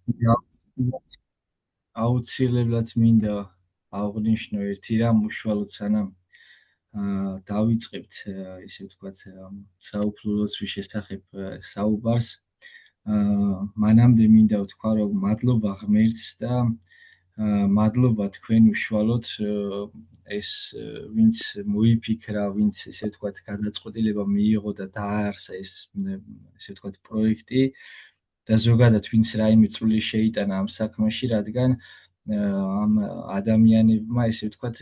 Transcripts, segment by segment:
აუცილებლად აუცილებლად მინდა აღვნიშნო ერთი რამ უშუალოდ სანამ დავიწყებთ ისე ვთქვათ საუფლო ლოცვის შესახებ საუბარს. მანამდე მინდა ვთქვა, რომ მადლობა ღმერთს და მადლობა თქვენ უშუალოდ ეს ვინც მოიფიქრა, ვინც ესე ვთქვათ გადაწყვეტილება მიიღო და დააარსა ეს ესე ვთქვათ პროექტი და ზოგადად ვინც რაიმე წვლილი შეიტანა ამ საქმეში, რადგან ამ ადამიანებმა ესე ვთქვათ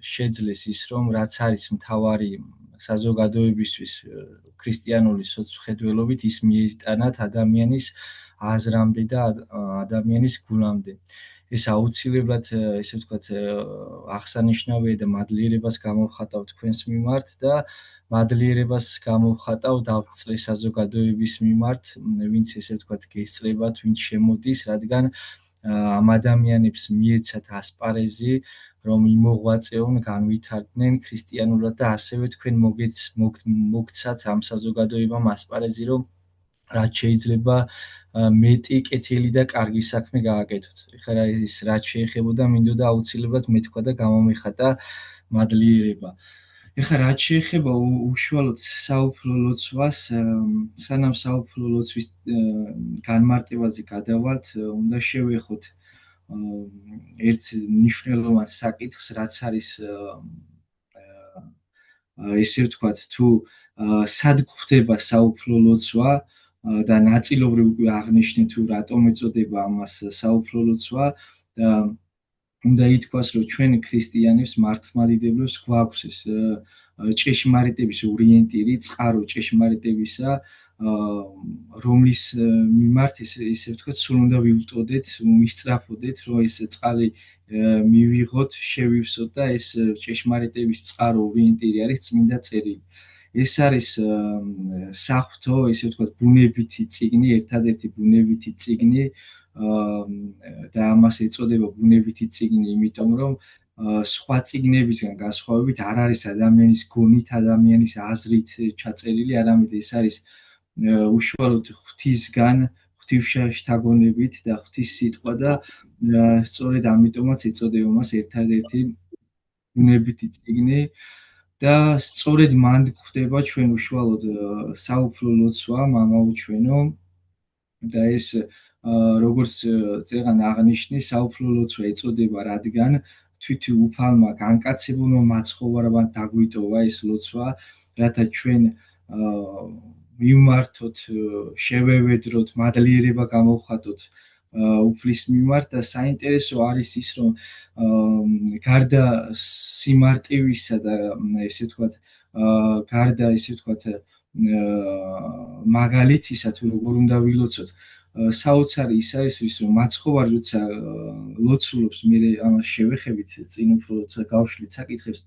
შეძლეს ის, რომ რაც არის მთავარი საზოგადოებისთვის ქრისტიანული სოцხედველობით ის მიიტანათ ადამიანის აზრამდე და ადამიანის გულამდე. ეს აუცილებლად ესე ვთქვათ აღსანიშნავია და მადლიერებას გამოვხატავ თქვენს მიმართ და მადლიერებას გამოვხატავ დავწყე საზოგადოების მიმართ, ვინც ესე ვთქვათ გესწრებათ, ვინც შემოდის, რადგან ამ ადამიანებს მიეცათ ასპარეზი, რომ იმოღვაწეონ, განვითარდნენ ქრისტიანულად და ასევე თქვენ მოგცათ ამ საზოგადოებამ ასპარეზი, რომ რაც შეიძლება მეტი კეთილი და კარგი საქმე გააკეთოთ. ეხლა რა ის რაც შეეხებოდა მინდოდა აუცილებლად მეთქვა და გამომეხატა მადლიერება. ეხლა რაც შეეხება უშუალოდ საუფლო ლოცვას, სანამ საუფლო ლოცვის განმარტებაზე გადავალთ, უნდა შევეხოთ ერთ მნიშვნელოვან საკითხს, რაც არის ესე ვთქვათ, თუ სად გვხდება საუფლო ლოცვა და ნაწილობრივ უკვე აღნიშნე თუ რატომ ეწოდება ამას საუფლო ლოცვა და უნდა ითქვას, რომ ჩვენ ქრისტიანებს მართლმადიდებლებს გვაქვს ეს ჭეშმარიტების ორიენტირი, წყარო ჭეშმარიტებისა, რომლის მიმართ ისე ვთქვათ, სულ უნდა ვივტოდეთ, ვისწრაფოდეთ, რომ ეს წყალი მივიღოთ, შევივსოთ და ეს ჭეშმარიტების წყარო ორიენტირი არის წმინდა წერილი. ეს არის საღვთო, ისე ვთქვათ, ბუნებითი წიგნი, ერთადერთი ბუნებითი წიგნი და ამას ეწოდება ბუნებითი წიგნი, იმიტომ რომ სხვა წიგნებისგან განსხვავებით არ არის ადამიანის გონით, ადამიანის აზრით ჩაწერილი, არამედ ეს არის უშუალოდ ღვთისგან, ღვთისშთაგონებით და ღვთის სიტყვა და სწორედ ამიტომაც ეწოდება მას ერთადერთი ბუნებითი წიგნი და სწორედ მან გვხდება ჩვენ უშუალოდ საუფლო ლოცვა, მამაო ჩვენო და ეს როგორც წეგან აღნიშნე, საუფლო ლოცვა ეწოდება, რადგან თვითი უფალმა განკაცებულმა მაცხოვარებმა დაგვიტოვა ეს ლოცვა, რათა ჩვენ მივმართოთ, შევევედროთ, მადლიერება გამოვხატოთ უფლის მიმართ და საინტერესო არის ის, რომ გარდა სიმარტივისა და ესე ვთქვათ, გარდა ესე ვთქვათ მაგალითისა თუ როგორ უნდა ვილოცოთ, საოცარი ის არის ის, რომ მაცხოვარი როცა ლოცულობს, მე ამას შევეხებით წინ უფრო როცა გავშლით საკითხებს,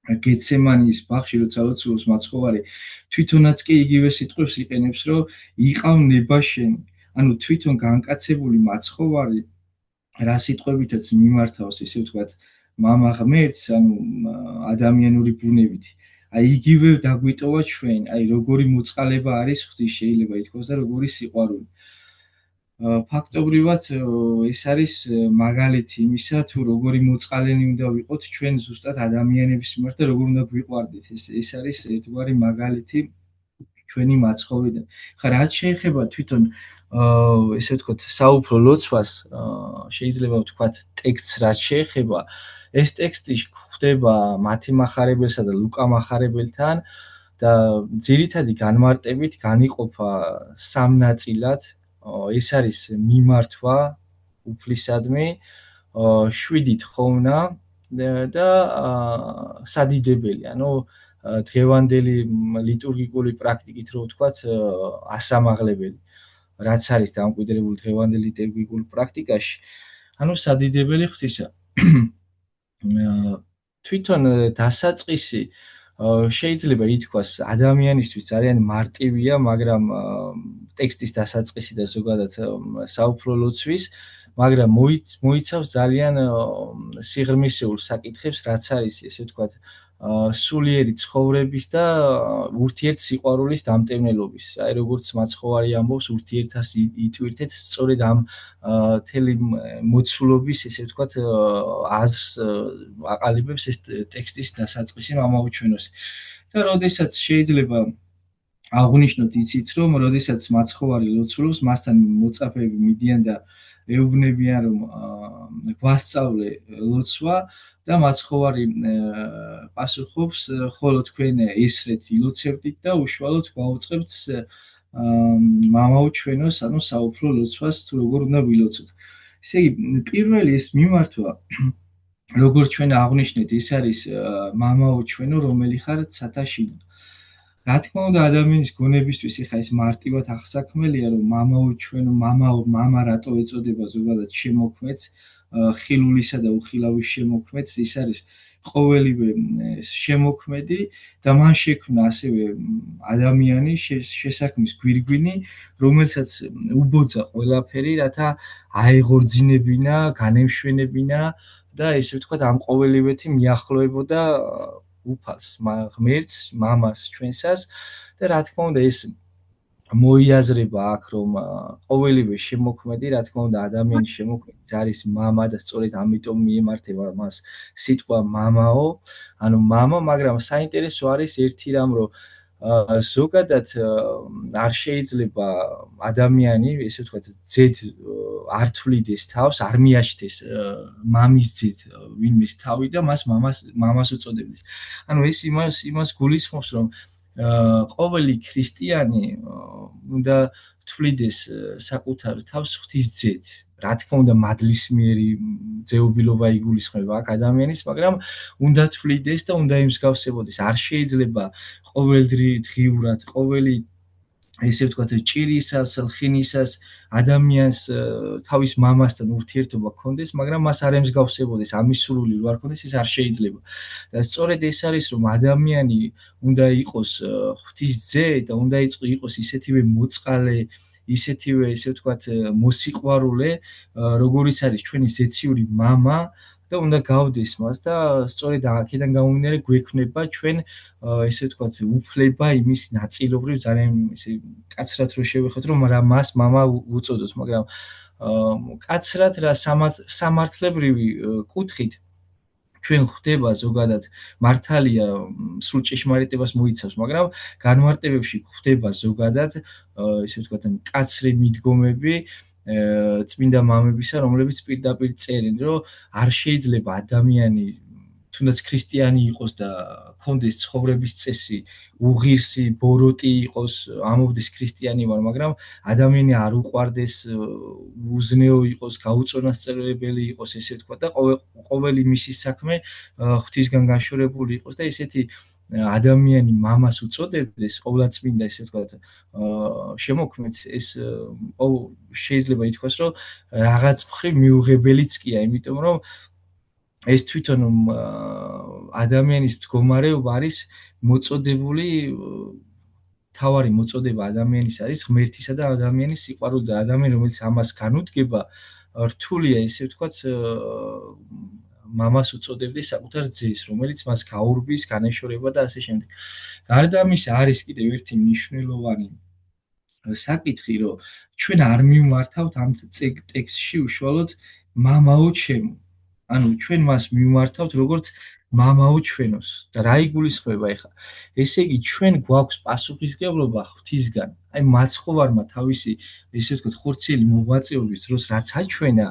გეცემანის ბაღში როცა ლოცულობს მაცხოვარი, თვითონაც კი იგივე სიტყვებს იყენებს, რომ იყავ ნება-შენი. ანუ თვითონ განკაცებული მაცხოვარი რა სიტყვებითაც მიმართავს, ისე ვთქვათ, მამა ღმერთს, ანუ ადამიანური ბუნებითი. აი იგივე დაგვიტოვა ჩვენ, აი როგორი მოწყალება არის ღვთის შეიძლება ითქვას და როგორი სიყვარული. ფაქტობრივად ეს არის მაგალითი იმისა, თუ როგორი მოწყალენი უნდა ვიყოთ ჩვენ ზუსტად ადამიანების მიმართ და როგორ უნდა გვიყვარდეთ. ეს არის ერთგვარი მაგალითი ჩვენი მაცხოვრიდან. ხა რაც შეეხება თვითონ ესე ვთქვათ, საუფლო ლოცვას, შეიძლება ვთქვათ ტექსტს რაც შეეხება, ეს ტექსტი გვხვდება მათი მახარებელსა და ლუკა მახარებელთან და ძირითადი განმარტებით განიყოფა სამ ნაწილად. ეს არის მიმართვა უფლისადმი, 7 თხოვნა და სადიდებელი, ანუ დღევანდელი ლიტურგიკული პრაქტიკით რო ვთქვათ, ასამაღლებელი, რაც არის დამკვიდრებული დღევანდელ ლიტურგიკულ პრაქტიკაში, ანუ სადიდებელი ღვთისა. თვითონ დასაწყისი შეიძლება ითქვას ადამიანისთვის ძალიან მარტივია, მაგრამ ტექსტის დასაწყისი და ზოგადად საუფლო ლოცვის, მაგრამ მოიცავს ძალიან სიღრმისეულ საკითხებს, რაც არის, ესე ვთქვათ, სულიერი ცხოვრების და ურთიერთ სიყვარულის დამტევნელობის. აი როგორც მაცხოვარი ამბობს, ურთიერთას იტვირთეთ სწორედ ამ თელი მოცულობის, ესე ვთქვათ, აზრს აყალიბებს ეს ტექსტის დასაწყისი მამაუჩვენოსი. და როდესაც შეიძლება აღვნიშნოთ იცით, რომ როდესაც მაცხოვარი ლოცულობს, მასთან მოწაფეები მიდიან და ეუბნებიან, რომ გვასწავლე ლოცვა და მაცხოვარი პასუხობს, ხოლო თქვენ ესრეთ ილოცებდით და უშუალოდ გვაუწყებთ მამაუჩვენოს, ანუ საუფლო ლოცვას თუ როგორ უნდა ვილოცოთ. ესე იგი, პირველი ეს მიმართვა, როგორც ჩვენ აღვნიშნეთ, ეს არის მამაუჩვენო, რომელი ხარ ცათაშინა. რა თქმა უნდა, ადამიანის გონებისთვის ეხა ეს მარტივად აღსაქმელია, რომ მამაუჩვენო, მამა რატო ეწოდება ზოგადად შემოქმედს, ხილულისა და უხილავის შემოქმედს, ის არის ყოველივე შემოქმედი და მან შექმნა ასევე ადამიანი შესაქმნის გვირგვინი, რომელსაც უბოძა ყველაფერი, რათა აეღორძინებინა, განემშვენებინა და ესე ვთქვათ, ამ ყოველივეთი მიახლოებოდა უფალს, ღმერთს, მამას, ჩვენსას და რა თქმა უნდა ეს მოიაზრება აქ, რომ ყოველივე შემოქმედი, რა თქმა უნდა, ადამიანის შემოქმედი არის მამა და სწორედ ამიტომ მიემართება მას სიტყვა მამაო, ანუ მამა, მაგრამ საინტერესო არის ერთი რამ, რომ ზოგადად არ შეიძლება ადამიანი, ესე ვთქვათ, ძედ არ თვლიდეს თავს, არ მიაჩნდეს მამის ძედ ვინმეს თავი და მას მამას უწოდებდეს. ანუ ეს იმას გულისხმობს, რომ ყოველი ქრისტიანი უნდა თვლიდეს საკუთარ თავს ღვთისძედ. რა თქმა უნდა, მადლისმიერი ძეობილობა იგულისხმება აქ ადამიანის, მაგრამ უნდა თვლიდეს და უნდა იმსგავსებოდეს. არ შეიძლება ყოველდღიურად, ყოველი ესე ვთქვათ, ჭირისას, ლხინისას ადამიანს თავის მამასთან ურთიერთობა ჰქონდეს, მაგრამ მას არ ემსგავსებოდეს, ამის სურვილი რო არ ჰქონდეს, ეს არ შეიძლება. და სწორედ ეს არის, რომ ადამიანი უნდა იყოს ღვთისძე და უნდა იყოს ისეთივე მოწყალე, ისეთივე, ესე ვთქვათ, მოსიყვარულე, როგორიც არის ჩვენი ზეციური მამა და უნდა გავდეს მას და სწორედ აქედან გამომდინარე გვექნება ჩვენ ესე ვთქვათ უფლება იმის ნაწილობრივ ძალიან ესე კაცრად რო შევეხოთ რომ მას მამა უწოდოთ, მაგრამ კაცრად რა სამართლებრივი კუთხით ჩვენ ხვდება ზოგადად მართალია სულ ჭეშმარიტებას მოიცავს, მაგრამ განმარტებებში ხვდება ზოგადად ესე ვთქვათ მკაცრი მიდგომები წმინდა მამებისა, რომლებიც პირდაპირ წერენ, რომ არ შეიძლება ადამიანი თუნდაც ქრისტიანი იყოს და ქონდეს ცხოვრების წესი, უღირსი, ბოროტი იყოს, ამობდეს ქრისტიანი ვარ, მაგრამ ადამიანი არ უყვარდეს, უზნეო იყოს, გაუწონასწორებელი იყოს, ესე ვთქვა და ყოველი მისი საქმე ღვთისგან განშორებული იყოს და ესეთი ადამიანი მამას უწოდებდეს, ყოვლადწმინდა ესე ვთქვათ, შემოქმედს ეს შეიძლება ითქვას, რომ რაღაც მხრივ მიუღებელიც კია, იმიტომ რომ ეს თვითონ ადამიანის მდგომარეობა არის მოწოდებული თავარი მოწოდება ადამიანის არის ღმერთისა და ადამიანის სიყვარული და ადამიანი რომელიც ამას განუდგება რთულია ესე ვთქვათ მამას უწოდებდეს საკუთარ ძეს, რომელიც მას გაურბის, განეშორება და ასე შემდეგ. გარდა ამისა არის კიდევ ერთი მნიშვნელოვანი საკითხი, რომ ჩვენ არ მიმართავთ ამ ტექსტში უშუალოდ მამაო ჩემო. ანუ ჩვენ მას მიმართავთ როგორც მამაო ჩვენოს და რა იგულისხმება ეხლა? ესე იგი ჩვენ გვაქვს პასუხისმგებლობა ღვთისგან. აი მაცხოვარმა თავისი ესე ვთქვათ ხორციელი მოღვაწეობის დროს რაც აჩვენა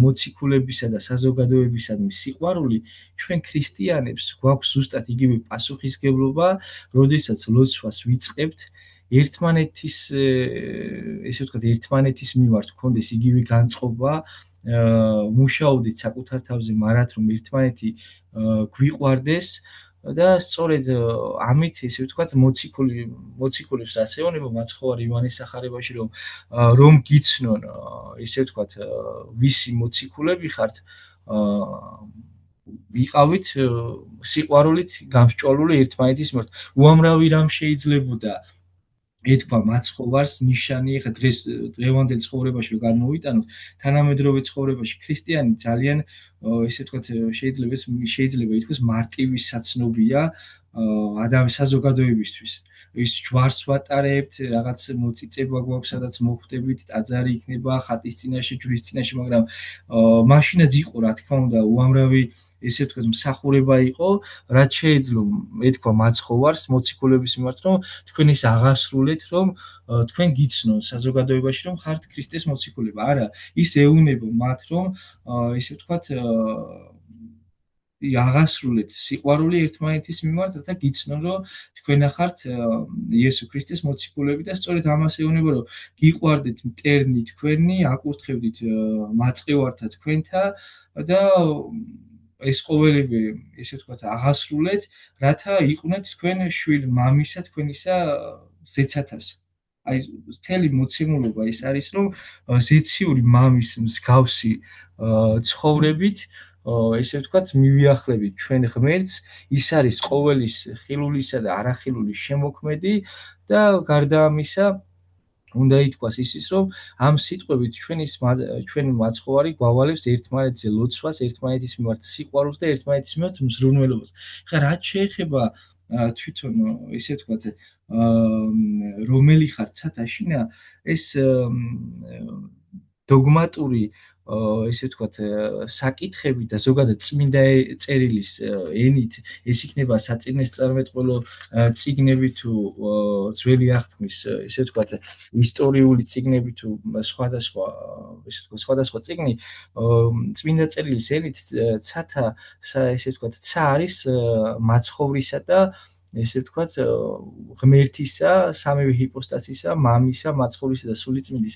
მოციქულებისა და საზოგადოებისადმი სიყვარული, ჩვენ ქრისტიანებს გვაქვს ზუსტად იგივე პასუხისმგებლობა, როდესაც ლოცვას ვიწყებთ ერთმანეთის ესე ვთქვათ ერთმანეთის მიმართ გქონდეს იგივე განწყობა, მუშაობდით საკუთარ თავზე მარად რომ ერთმანეთი გვიყვარდეს და სწორედ ამით ესე ვთქვათ მოციქულებს ასეონება მაცხოვარი ივანეს სახარებაში რომ გიცნონ ესე ვთქვათ ვისი მოციქულები ხართ ვიყავით სიყვარულით გამსჭვალული ერთმანეთის მიმართ. უამრავი რამ შეიძლებოდა ეთქვა მაცხოვარს ნიშანი, ეხლა დღევანდელ ცხოვრებაში რომ გადმოვიტანოთ, თანამედროვე ცხოვრებაში ქრისტიანი ძალიან ესე ვთქვათ, შეიძლება ითქვას მარტივი საცნობია საზოგადოებისთვის. ის ჯვარს ვატარებთ, რაღაც მოწიწება გვაქვს, სადაც მოხვდებით, ტაძარი იქნება ხატის წინაშე, ჯვრის წინაშე, მაგრამ მაშინაც იყო, რა თქმა უნდა, უამრავი ესე ვთქვათ, მსახურება იყო, რაც შეეძლო ეთქვა მაცხოვარს მოციქულების მიმართ, რომ თქვენ ის აღასრულეთ, რომ თქვენ გიცნო საზოგადოებაში, რომ ხართ ქრისტეს მოციქულება. არა, ის ეუბნება მათ, რომ ესე ვთქვათ, აღასრულეთ სიყვარული ერთმანეთის მიმართ, რათა გიცნონ, რომ თქვენ ხართ იესო ქრისტეს მოციქულები და სწორედ ამას ეუბნება, რომ გიყვარდეთ მტერნი თქვენი, აკურთხებდით მაწყევართა თქვენთა და ეს ყოველივე, ესე ვთქვათ, აღასრულეთ, რათა იყვნენ თქვენ შვილ მამისა თქვენისა ზეცათას. აი, მთელი მოცემულობა ის არის, რომ ზეციური მამის მსგავსი ცხოვრებით, ესე ვთქვათ, მივიახლებით ჩვენ ღმერთს, ის არის ყოველის ხილულისა და არახილულის შემოქმედი და გარდა ამისა, უნდა ითქვას ისიც, რომ ამ სიტყვებით ჩვენი მაცხოვარი გვავალებს ერთმანეთზე ლოცვას, ერთმანეთის მიმართ სიყვარულს და ერთმანეთის მიმართ მზრუნველობას. ხა რაც შეეხება თვითონ ესე ვთქვათ, რომელი ხარ ცათაშინა, ეს დოგმატური ესე ვთქვათ, საკითხები და ზოგადად წმინდა წერილის ენით ეს იქნება საწინესწარმეტყველო წიგნები თუ ძველი აღთქმის ესე ვთქვათ, ისტორიული წიგნები თუ სხვადასხვა ესე ვთქვათ, სხვადასხვა წიგნი წმინდა წერილის ენით ცათა ესე ვთქვათ, ცა არის მაცხოვრისა და ესე ვთქვათ, ღმერთისა, სამივე ჰიპოსტასისა, მამისა, მაცხოვრისა და სულიწმინდის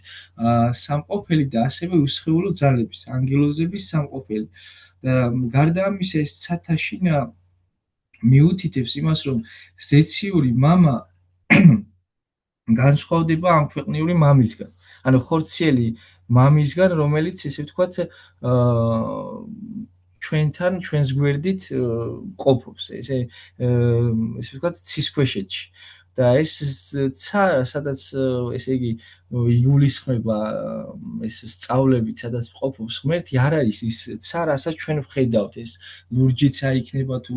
სამყოფელი და ასევე უსხეულო ძალების, ანგელოზების სამყოფელი. და გარდა ამისა, ეს ცათაშინა მიუთითებს იმას, რომ ზეციური მამა განსხვავდება ამ ქვეყნიური მამისგან. ანუ ხორციელი მამისგან, რომელიც ესე ვთქვათ, ჩვენთან, ჩვენს გვერდით ყოფობს, ესე ვთქვათ, ცისქვეშეთში. და ეს ცა, სადაც ესე იგი იგულისხმება ეს სწავლებით, სადაც ყოფობს ღმერთი, არ არის ის ცა, რასაც ჩვენ ვხედავთ, ეს ლურჯი ცა იქნება თუ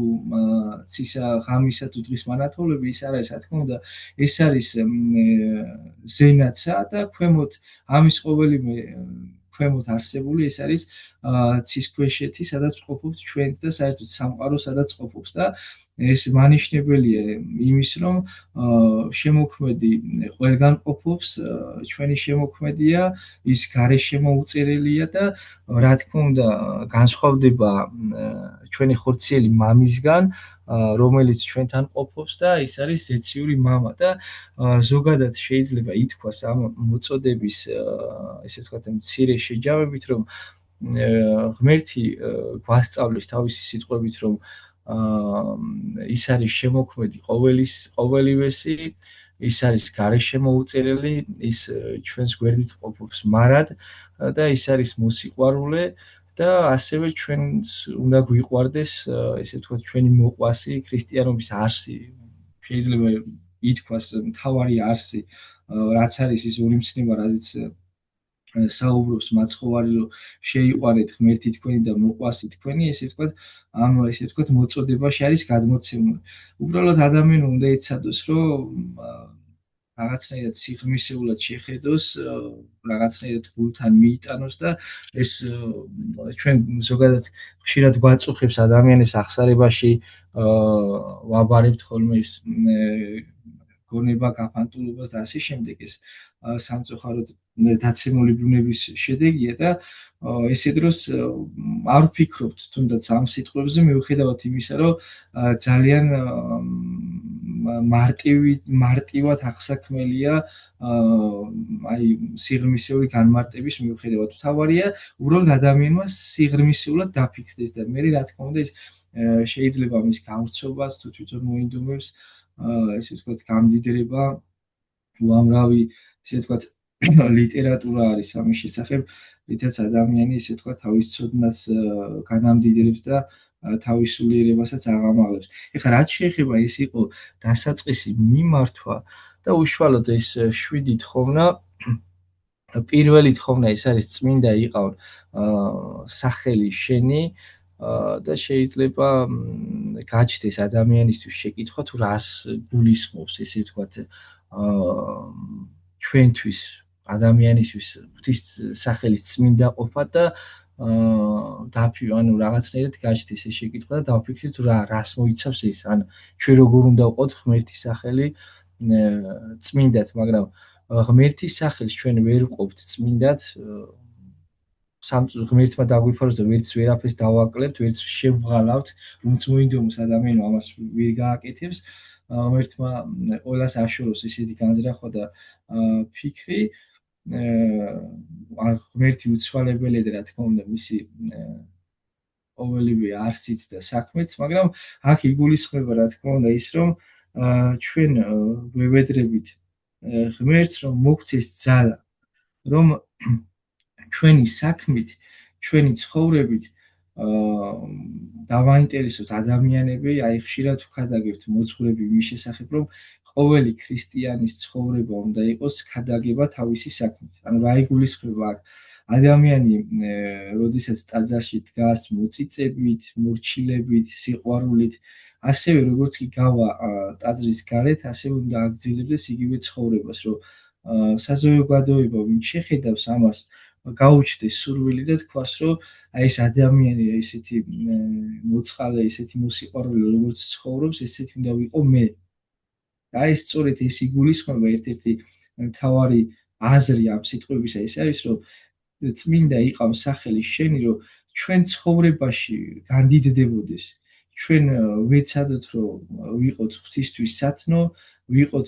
ცისა, ღამისა თუ დღის მანათლებლები, ის არ არის, რა თქმა უნდა, ეს არის ზენაცა და ქვემოთ ამის ყოველივე ქვემოთ არსებული ეს არის ცისქვეშეთი, სადაც ყოფობთ ჩვენც და საერთოდ სამყარო, სადაც ყოფობს და ეს მანიშნებელია იმის, რომ შემოქმედი ყველგან ყოფობს, ჩვენი შემოქმედია, ის გარეშემო უწერელია და რა თქმა უნდა, განსხვავდება ჩვენი ხორციელი მამისგან, რომელიც ჩვენთან ყოფობს და ის არის ზეციური მამა და ზოგადად შეიძლება ითქვას ამ მოწოდების ესე ვთქვათ, მცირე შეჯამებით, რომ ღმერთი გვასწავლის თავისი სიტყვებით, რომ ის არის შემოქმედი ყოველივესი, ის არის გარეშემო უწერელი, ის ჩვენს გვერდით ყოფობს მარად და ის არის მოსიყვარულე და ასევე ჩვენს უნდა გვიყვარდეს, ესე ვთქვათ, ჩვენი მოყვასი, ქრისტიანობის არსი, შეიძლება ითქვას მთავარი არსი, რაც არის ის ორი მცნება, რაზეც საუბრობს მაცხოვარი, რომ შეიყვანეთ ღმერთი თქვენი და მოყვასი თქვენი, ესე ვთქვათ, ამ ესე ვთქვათ, მოწოდებაში არის გადმოცემული. უბრალოდ ადამიანი უნდა ეცადოს, რომ რაღაცნაირად სიღრმისეულად შეხედოს, რაღაცნაირად გულთან მიიტანოს და ეს ჩვენ ზოგადად ხშირად გვაწუხებს ადამიანებს ახსარებაში ვაბარებთ ხოლმე ის გონება, გაფანტულობას და ასე შემდეგ ეს სამწუხაროდ დაცემული ბუნების შედეგია და ესე დროს არ ვფიქრობთ თუნდაც ამ სიტყვებზე მიუხედავად იმისა, რომ ძალიან მარტივად აღსაქმელია აი სიღრმისეული განმარტების მიუხედავად. მთავარია უბრალოდ ადამიანმა სიღრმისეულად დაფიქრდეს და მე რა თქმა უნდა ის შეიძლება მის გავრცობას თუ თვითონ მოინდომებს ესე ვთქვათ, გამდიდრება უამრავი ესე ვთქვათ, ლიტერატურა არის ამის შესახებ, რითაც ადამიანი ესე ვთქვათ, თავის ცოდნას განამდიდრებს და თავის სულიერებასაც აღამაღლებს. ეხლა რაც შეეხება ის იყო დასაწყისი მიმართვა და უშუალოდ ეს 7 თხოვნა პირველი თხოვნა ეს არის წმინდა იყავ სახელი შენი და შეიძლება გაჩნდეს ადამიანისთვის შეკითხვა თუ რას გულისხმობს ესე ვთქვათ ჩვენთვის ადამიანისთვის ღვთის სახელის წმინდა ყოფა და ანუ რაღაცნაირად გაჩნდეს ეს შეკითხვა და დავფიქრდით თუ რას მოიცავს ეს ან ჩვენ როგორ უნდა ვყოთ ღმერთის სახელი წმინდად მაგრამ ღმერთის სახელს ჩვენ ვერ ვყოფთ წმინდად ღმერთმა დაგვიფაროს და ვერც ვერაფერს დავაკლებთ, ვერც შევღალავთ, უმც მოინდომოს ადამიანმა ამას ვერ გააკეთებს. ღმერთმა ყველას აშოროს ესეთი განზრახვა და ფიქრი. ღმერთი უცვალებელია და რა თქმა უნდა მისი ყოველივე არსით და საქმეც, მაგრამ აქ იგულისხმება რა თქმა უნდა ის რომ ჩვენ ვევედრებით ღმერთს რომ მოგვცეს ძალა რომ ჩვენი საქმით, ჩვენი ცხოვრებით დავაინტერესოთ ადამიანები, აი ხშირად ვქადაგებთ მოძღვრები იმის შესახებ, რომ ყოველი ქრისტიანის ცხოვრება უნდა იყოს ქადაგება თავისი საქმით. ანუ რა იგულისხმება აქ? ადამიანი, როდესაც ტაძარში დგას მოწიწებით, მორჩილებით, სიყვარულით, ასევე როგორც კი გავა ტაძრის გარეთ, ასევე უნდა აგრძელებდეს იგივე ცხოვრებას, რომ საზოგადოება ვინ შეხედავს ამას გაუჩნდეს სურვილი და თქვას, რომ აი ეს ადამიანი ესეთი მოწყალე, ესეთი მოსიყვარულე, როგორც ცხოვრობს, ესეთი უნდა ვიყო მე. და ეს სწორედ ეს იგულისხმება ერთ-ერთი მთავარი აზრი ამ სიტყვებისა ის არის, რომ წმინდა იყავ სახელი შენი, რომ ჩვენ ცხოვრებაში განდიდდებოდეს. ჩვენ ვეცადოთ, რომ ვიყოთ ღვთისთვის სათნო, ვიყოთ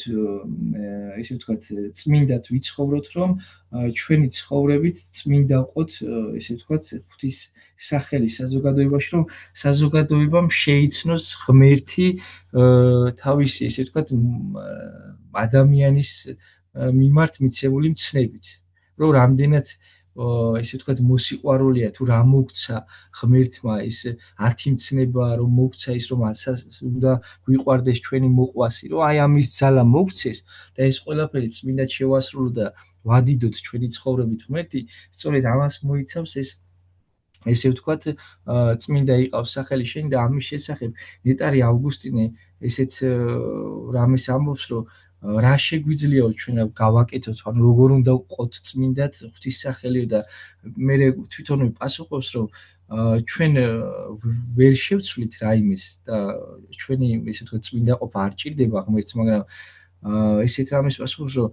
ესე ვთქვათ წმინდად ვიცხოვროთ, რომ ჩვენი ცხოვრებით წმინდა ვყოთ, ესე ვთქვათ, ღვთის სახელის საზოგადოებაში, რომ საზოგადოებამ შეიცნოს ღმერთი თავისი, ესე ვთქვათ, ადამიანის მიმართ მიცემული მცნებით. რომ რამდენად ესე ვთქვათ მოსიყვარულია თუ რა მოგცა ღმერთმა ის 10 მცნება რომ მოგცა ის რომ უნდა გვიყვარდეს ჩვენი მოყვასი რომ აი ამის ძალა მოგცეს და ეს ყველაფერი წმინდად შევასრულო და ვადიდოთ ჩვენი ცხოვრებით ღმერთი სწორედ ამას მოიცავს ეს ესე ვთქვათ წმინდა იყავს სახელი შენ და ამის შესახებ ნეტარი ავგუსტინე ესეთ რამეს ამბობს რომ რა შეგვიძლიაო ჩვენ გავაკეთოთ, ანუ როგორ უნდა ვყოთ წმინდად ღვთის სახელი და მე თვითონვე პასუხობს, რომ ჩვენ ვერ შევცვლით რაიმეს და ჩვენი ესე ვთქვათ წმინდა ყოფა არ ჭირდება ღმერთს, მაგრამ ესეთ რამეს პასუხობს, რომ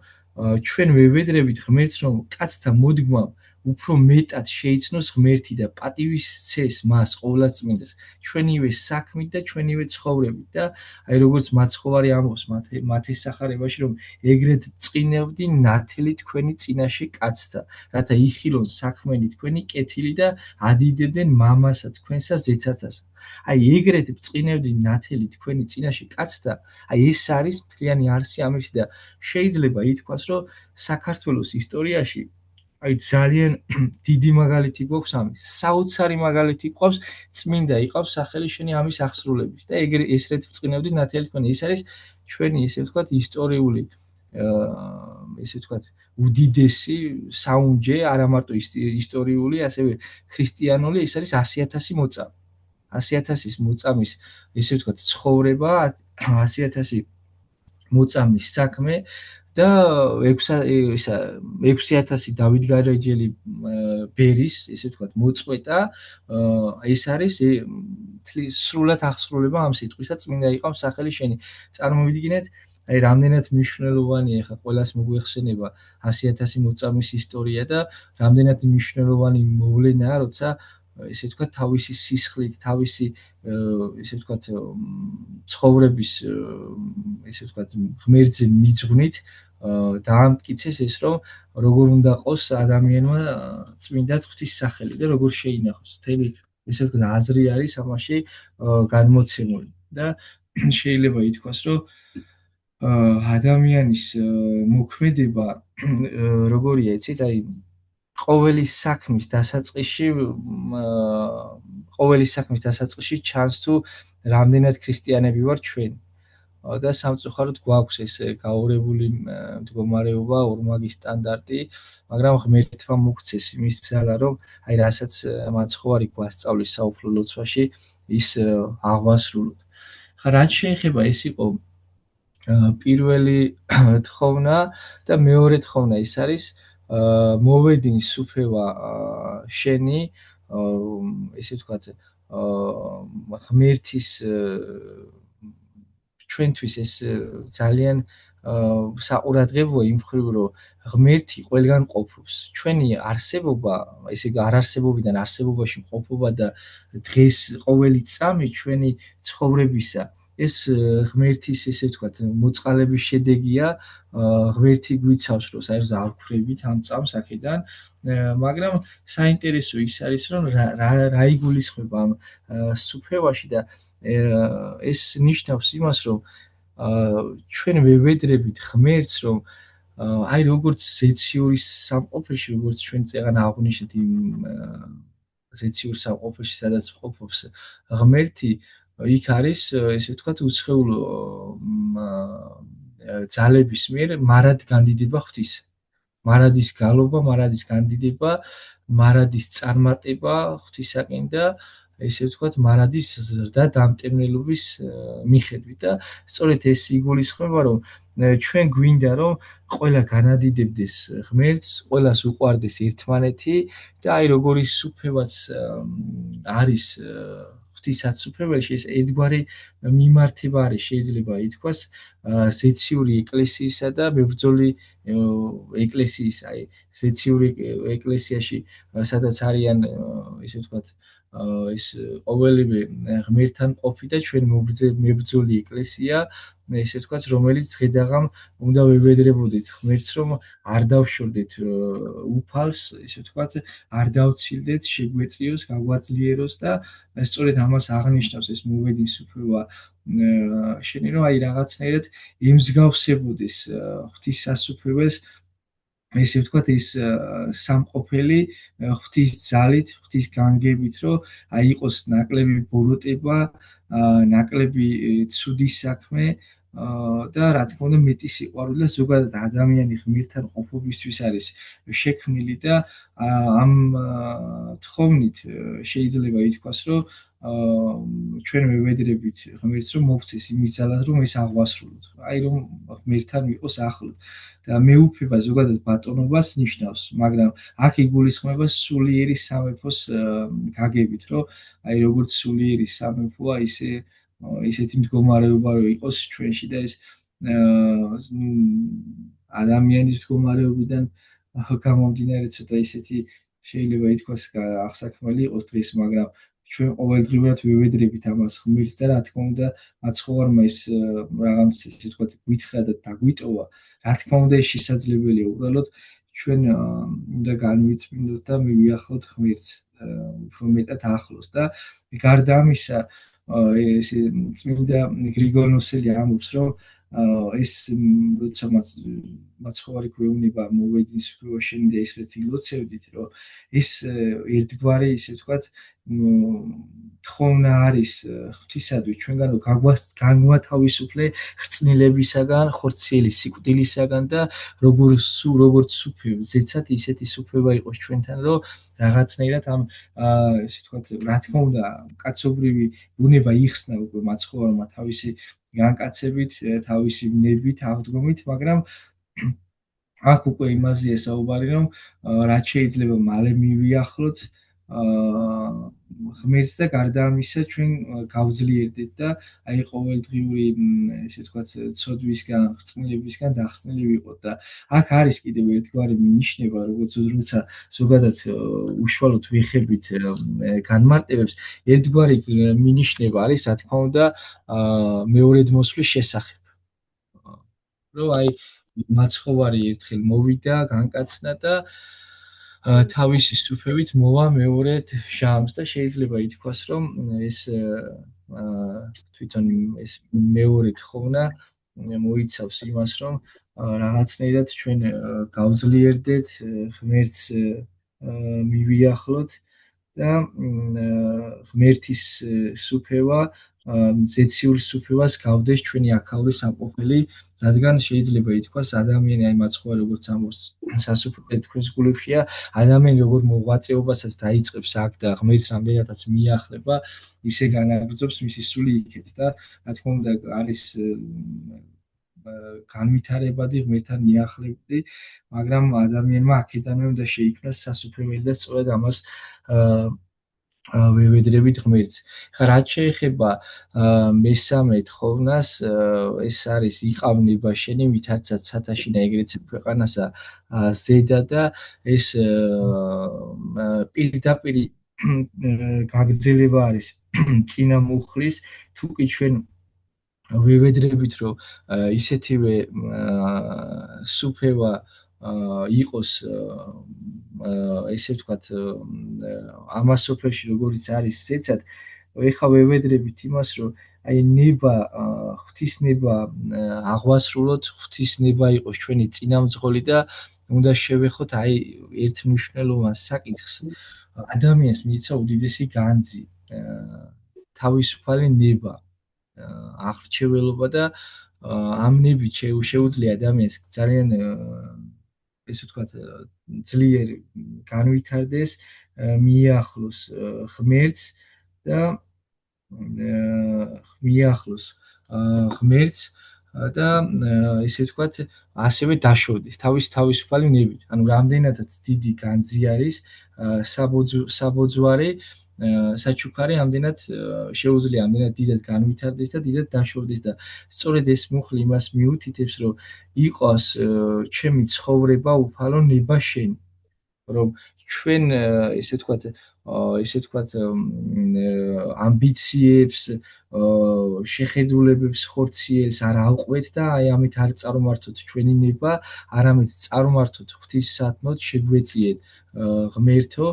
ჩვენ ვევედრებით ღმერთს, რომ კაცთა მოდგმამ უფრო მეტად შეიცნოს ღმერთი და პატივისცეს მას ყოვლადწმინდას ჩვენივე საქმით და ჩვენივე ცხოვრებით და აი როგორც მაცხოვარი ამბობს მათეს სახარებაში რომ ეგრეთ წინევდი ნათელი თქვენი წინაშე კაცთა რათა იხილონ საქმენი თქვენი კეთილი და ადიდებდნენ მამასა თქვენსა ზეცათას აი ეგრეთ წინევდი ნათელი თქვენი წინაშე კაცთა აი ეს არის მთლიანი არსი ამისი და შეიძლება ითქვას რომ საქართველოს ისტორიაში აი ძალიან დიდი მაგალითი გვაქვს ამის. საოცარი მაგალითი გვაქვს წმინდა იყავს სახელი შენი ამის აღსრულების და ეგრე ესრეთ წინევდი ნათელი თქვენი. ეს არის ჩვენი ესე ვთქვათ ისტორიული ესე ვთქვათ უდიდესი საუნჯე, არა მარტო ისტორიული, ასევე ქრისტიანული, ეს არის 100,000 მოწამე. 100,000 მოწამის ესე ვთქვათ ცხოვრება, 100,000 მოწამის საქმე და 6,000 დავითგარეჯელი ბერის, ესე ვთქვათ, მოწყვეტა, ეს არის სრულად აღსრულება ამ სიტყვისა წმინდა იყავს სახელი შენი. წარმოვიდგინეთ, აი რამდენად მნიშვნელოვანია ხა ყველას მოგვეხსენება 100,000 მოწამის ისტორია და რამდენად მნიშვნელოვანი მოვლენაა, როცა ესე ვთქვათ, თავისი სისხლით, თავისი ესე ვთქვათ, ცხოვრების ესე ვთქვათ, ღმერთზე მიძღვნით დაამტკიცეს ეს რომ როგორ უნდა ყოს ადამიანმა წმინდად ღვთის სახელი და როგორ შეინახოს. მთელი ესე ვთქვათ, აზრი არის ამაში განმოცემული და შეიძლება ითქვას, რომ ადამიანის მოქმედება როგორია, იცით, აი ყოველი საქმის დასაწყისში ჩანს თუ რამდენად ქრისტიანები ვართ ჩვენ. და სამწუხაროდ გვაქვს ეს გაურებული მდგომარეობა, ორმაგი სტანდარტი, მაგრამ ღმერთმა მოგცეს იმის ძალა, რომ აი რასაც მაცხოვარი გვასწავლის საუფლო ლოცვაში, ის აღვასრულოთ. ხა რაც შეეხება ეს იყო პირველი თხოვნა და მეორე თხოვნა ის არის მოვედინი სუფევა შენი ესე ვთქვათ ღმერთის ჩვენთვის ეს ძალიან საყურადღებოა იმ მხრივ რომ ღმერთი ყველგან ყოფობს ჩვენი არსებობა ესე არარსებობიდან არსებობაში მყოფობა და დღეს ყოველი წამი ჩვენი ცხოვრებისა ეს ღმერთის ესე ვთქვათ მოწყალების შედეგია ღმერთი გვიცავს რომ საერთოდ არ ვქრებით ამ წამს აქედან მაგრამ საინტერესო ის არის რომ რა იგულისხმება ამ სუფევაში და ეს ნიშნავს იმას რომ ჩვენ ვევედრებით ღმერთს რომ აი როგორც ზეციური სამყოფელში როგორც ჩვენ წეგან აღვნიშნეთ იმ ზეციურ სამყოფელში სადაც ყოფობს ღმერთი იქ არის ესე ვთქვათ უცხოურ ძალების მიერ მარად განდიდება ღვთის მარადის გალობა, მარადის განდიდება, მარადის წარმატება ღვთისაკენ და ესე ვთქვათ მარადის ზრდა დამტევნელობის მიხედვით და სწორედ ეს იგულისხმება რომ ჩვენ გვინდა რომ ყველა განადიდებდეს ღმერთს, ყველას უყვარდეს ერთმანეთი და აი როგორი სუფევაც არის ღვთისაცუფებელში ეს ერთგვარი მიმართება არის შეიძლება ითქვას ზეციური ეკლესიისა და მებრძოლი ეკლესიის აი ზეციური ეკლესიაში სადაც არიან ესე ვთქვათ ეს ყოველივე ღმერთთან ყოფი და ჩვენ მებრძოლი ეკლესია ესე ვთქვათ რომელიც ღედაღამ უნდა ვევედრებოდეთ ღმერთს რომ არ დავშორდეთ უფალს ესე ვთქვათ არ დავცილდეთ შეგვეწიოს გაგვაძლიეროს და სწორედ ამას აღნიშნავს ეს მოვედის უფლება შენი რომ აი რაღაცნაირად იმსგავსებოდეს ღვთის სასუფეველს ესე ვთქვათ ის სამყოფელი ღვთის ძალით, ღვთის განგებით, რომ აი იყოს ნაკლები ბოროტება, ნაკლები ცუდი საქმე და რა თქმა უნდა მეტი სიყვარული და ზოგადად ადამიანი ღმერთთან ყოფობისთვის არის შექმნილი და ამ თხოვნით შეიძლება ითქვას, რომ ჩვენ მევედრებით ღმერთს რომ მოგცეს იმის ძალას რომ ეს აღვასრულოთ. აი რომ ღმერთთან ვიყოს ახლოს. და მეუფება ზოგადად ბატონობას ნიშნავს, მაგრამ აქ იგულისხმება სულიერი სამეფოს გაგებით, რომ აი როგორც სულიერი სამეფოა, ისე ისეთი მდგომარეობა რომ იყოს ჩვენში და ეს ადამიანის მდგომარეობიდან გამომდინარე ცოტა ისეთი შეიძლება ითქვას აღსაქმელი იყოს დღეს, მაგრამ ჩვენ ყოველდღიურად ვევედრებით ამას ღმერთს და რა თქმა უნდა მაცხოვარმა ის რაღაც ისე ვთქვათ გვითხრა და დაგვიტოვა რა თქმა უნდა ეს შესაძლებელია უბრალოდ ჩვენ უნდა განვიწმინდოთ და მივიახლოთ ღმერთს უფრო მეტად ახლოს და გარდა ამისა ეს წმინდა გრიგორ ნოსელი ამბობს რომ ეს როცა მაცხოვარი გვეუბნება მოვედის შენ და ესეც ილოცევდით რომ ეს ერთგვარი ისე ვთქვათ თხოვნა არის ღვთისადმი ჩვენგან რომ განგვათავისუფლე ხრწნილებისაგან, ხორციელი სიკვდილისაგან და როგორც სუფევ ზეცად ისეთი სუფევა იყოს ჩვენთან რომ რაღაცნაირად ამ ესე ვთქვათ რა თქმა უნდა კაცობრივი ბუნება იხსნა უკვე მაცხოვარმა თავისი განკაცებით, თავისი ნებით, აღდგომით, მაგრამ აქ უკვე იმაზეა საუბარი, რომ რაც შეიძლება მალე მივიახლოთ ღმერთს და გარდა ამისა ჩვენ გავძლიერდეთ და აი ყოველდღიური ესე ვთქვათ ცოდვისგან, ხრწნილებისგან დახსნილი ვიყოთ და აქ არის კიდევ ერთგვარი მინიშნება, როგორც როცა ზოგადად უშუალოდ ვიხებით განმარტებებს, ერთგვარი მინიშნება არის, რა თქმა უნდა, მეორედ მოსვლის შესახებ. რომ აი მაცხოვარი ერთხელ მოვიდა, განკაცნა და თავისი სუფევით მოვა მეორედ ჟამს და შეიძლება ითქვას, რომ ეს თვითონ ეს მეორე თხოვნა მოიცავს იმას, რომ რაღაცნაირად ჩვენ გავძლიერდეთ, ღმერთს მივიახლოთ და ღმერთის სუფევა ზეციური სუფევას გავდეს ჩვენი აქაური სამყოფელი, რადგან შეიძლება ითქვას ადამიანი აი მაცხოვარი როგორც ამბობს სასუფეველი თქვენს გულებშია, ადამიანი როგორ მოღვაწეობასაც დაიწყებს აქ და ღმერთს რამდენადაც მიახლება, ისე განაგრძობს მისი სული იქეთ და რა თქმა უნდა არის განვითარებადი ღმერთთან მიახლებული, მაგრამ ადამიანმა აქედანვე უნდა შეიქმნას სასუფეველი და სწორედ ამას ვევედრებით ღმერთს. ხა რაც შეეხება მესამე თხოვნას, ეს არის იყავნება შენი, ვითარცაც სათაშინა ეგრეცებ ქვეყანასა ზედა და ეს პირდაპირ გაგრძელება არის წინა მუხლის, თუკი ჩვენ ვევედრებით რომ ისეთივე სუფევა იყოს ესე ვთქვათ ამას სოფელში როგორიც არის ზეცად ეხლა ვევედრებით იმას რომ აი ნება ღვთისნება აღვასრულოთ ღვთისნება იყოს ჩვენი წინამძღოლი და უნდა შევეხოთ აი ერთ მნიშვნელოვან საკითხს ადამიანს მიეცა უდიდესი განძი თავისუფალი ნება აღრჩეველობა და ამ ნებით შეუძლია ადამიანს ძალიან ესე ვთქვათ ძლიერ განვითარდეს, მიახლოს ღმერთს და მიახლოს ღმერთს და ესე ვთქვათ ასევე დაშორდეს თავისუფალი ნებით. ანუ რამდენადაც დიდი განძი არის საბოძვარი საჩუქარი ამდენად შეუძლია ამდენად დიდად განვითარდეს და დიდად დაშორდეს და სწორედ ეს მუხლი იმას მიუთითებს რომ იყოს ჩემი ცხოვრება უფალო ნება შენი რომ ჩვენ ესე ვთქვათ ამბიციებს შეხედულებებს ხორციელს არ ავყვეთ და აი ამით არ წარმართოთ ჩვენი ნება არამედ წარმართოთ ღვთისსათნოთ შეგვეციეთ ღმერთო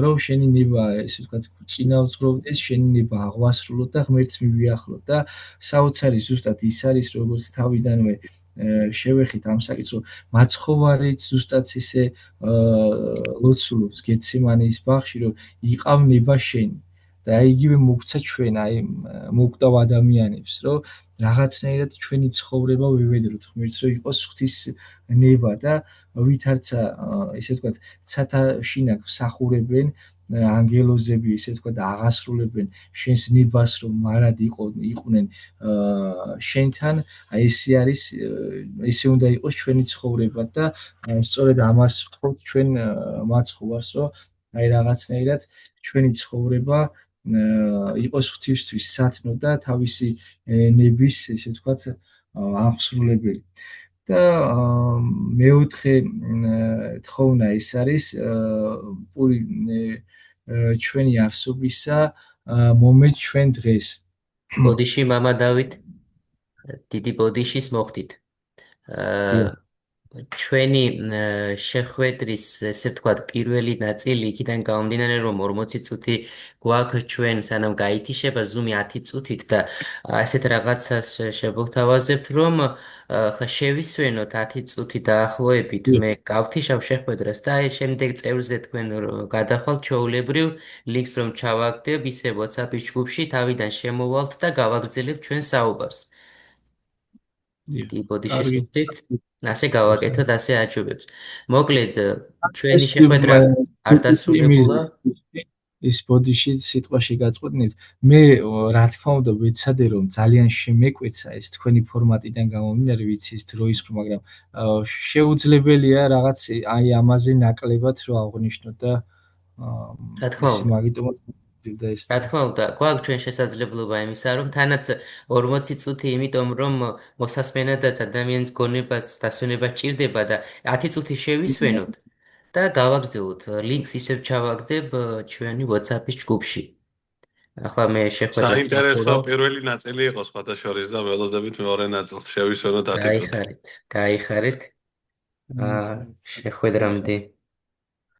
რომ შენი ნება ესე ვთქვათ წინავძღვროვდეს შენი ნება აღვასრულოთ და ღმერთს მივიახლოთ და საოცარი ზუსტად ის არის როგორც თავიდანვე შევეხით ამ საკითხს რომ მაცხოვარიც ზუსტად ისე ლოცულობს გეცემანეის ბაღში რომ იყავნება შენი და აი იგივე მოგცა ჩვენ აი მოგტავ ადამიანებს რომ რაღაცნაირად ჩვენი ცხოვრება ვევედროთ ღმერთს რომ იყოს ღვთის ნება და ვითარცა ესე ვთქვათ ცათაშინაკ მსახურებენ ანგელოზები ესე ვთქვათ აღასრულებენ შენს ნებას რომ მარად იყვნენ შენთან აი ესე არის ესე უნდა იყოს ჩვენი ცხოვრება და სწორედ ამას ვთქვით ჩვენ მაცხოვარს რომ აი რაღაცნაირად ჩვენი ცხოვრება იყოს ღვთისთვის სათნო და თავისი ნების ესე ვთქვათ აღსრულებელი და მეოთხე თხოვნა ეს არის პური ჩვენი არსობისა მომეც ჩვენ დღეს ბოდიში მამა დავით დიდი ბოდიშის მოხდით ჩვენი შეხვედრის ესე ვთქვათ პირველი ნაწილი იქიდან გამომდინარე რომ 40 წუთი გვაქვს ჩვენ სანამ გაითიშება ზუმი 10 წუთით და ასეთ რაღაცას შევთავაზებთ რომ ხა შევისვენოთ 10 წუთი დაახლოებით მე გავთიშავ შეხვედრას და აი შემდეგ წევრზე თქვენ გადახვალთ ჩვეულებრივ ლინკს რომ ჩავაგდებ ისე WhatsApp-ის ჯგუფში თავიდან შემოვალთ და გავაგრძელებთ ჩვენ საუბარს დიდი ბოდიშის მოხდით ასე გავაკეთოთ ასე აჯობებს. მოკლედ ჩვენი შეხვედრა არ დასრულებულა. ის ბოდიში სიტყვაში გაწყვეტნით. მე რა თქმა უნდა ვეცადე რომ ძალიან შემეკვეცა ეს თქვენი ფორმატიდან გამომდინარე ვიცი ის დროის რო მაგრამ შეუძლებელია რაღაც აი ამაზე ნაკლებად რო აღვნიშნოთ და რა თქმა უნდა მაგიტომაც რა თქმა უნდა, გვაქვს ჩვენ შესაძლებლობა იმისა, რომ თანაც 40 წუთი, იმიტომ რომ მოსასმენადაც ადამიანის გონებას დასვენება სჭირდება და 10 წუთი შევისვენოთ და გავაგრძელოთ. ლინკს ისევ ჩავაგდებ ჩვენი WhatsApp-ის ჯგუფში. ახლა მე შეხვედრა საინტერესო პირველი ნაწილი იყო სხვადასხვა და ველოდებით მეორე ნაწილს შევისვენოთ 10 წუთი. გაიხარით. შეხვედრამდე